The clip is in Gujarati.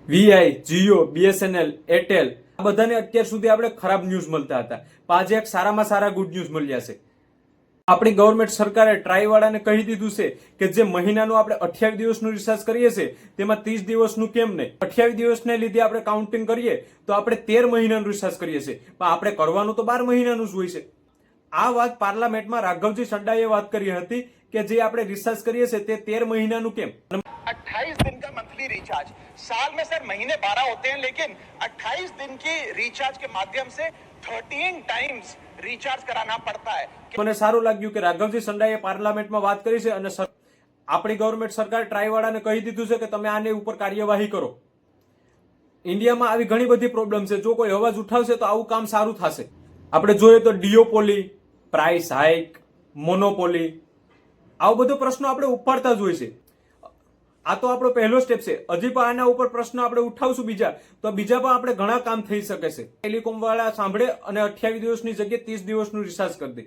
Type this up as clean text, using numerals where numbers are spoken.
વીઆઈ, જીઓ, બીએસએનએલ, એરટેલ આ બધાને અત્યાર સુધી આપણે ખરાબ ન્યૂઝ મળતા હતા. પણ આજે એક સારામાં સારા ગુડ ન્યૂઝ મળ્યા છે. આપણી ગવર્મેન્ટ સરકારે ટ્રાય વાળાને કહી દીધું છે કે જે મહિનાનું આપણે 28 દિવસનું રિચાર્જ કરીએ છીએ તેમાં 30 દિવસનું કેમ નહીં, 28 દિવસને લીધે આપણે કાઉન્ટિંગ કરીએ તો આપણે 13 મહિનાનું રિચાર્જ કરીએ છીએ, પણ આપણે કરવાનું તો 12 મહિનાનું જ હોય છે. આ વાત પાર્લામેન્ટમાં રાઘવજી સડ્ડાએ વાત કરી હતી કે જે આપણે રિચાર્જ કરીએ છીએ તે 13 મહિનાનું કેમ. 28 दिन का मंथली रिचार्ज, साल में सर महीने 12 होते हैं, लेकिन 28 दिन की रिचार्ज के माध्यम से 13 टाइम्स रिचार्ज कराना पड़ता है. મને સારું લાગ્યું કે રાઘવજી સડ્ડાએ પાર્લામેન્ટમાં વાત કરી છે અને આપણી ગવર્મેન્ટ સરકાર ટ્રાય વાળાને કહી દીધું છે કે તમે આની ઉપર કાર્યવાહી કરો. ઇન્ડિયામાં આવી ઘણી બધી પ્રોબ્લેમ છે, જો કોઈ અવાજ ઉઠાવશે તો આવું કામ સારું થશે. આપણે જોઈએ તો ડિયોપોલી, પ્રાઇસ હાઇક, મોનોપોલી, આવો બધો પ્રશ્નો આપણે ઉપાડતા જ હોય છે. આ તો આપણો પહેલો સ્ટેપ છે. હજી પણ આના ઉપર પ્રશ્નો આપણે ઉઠાવશું બીજા પણ આપણે ઘણા કામ થઈ શકે છે. ટેલિકોમ વાળા સાંભળે અને 28 દિવસની જગ્યાએ 30 દિવસનું રિચાર્જ કરી દે.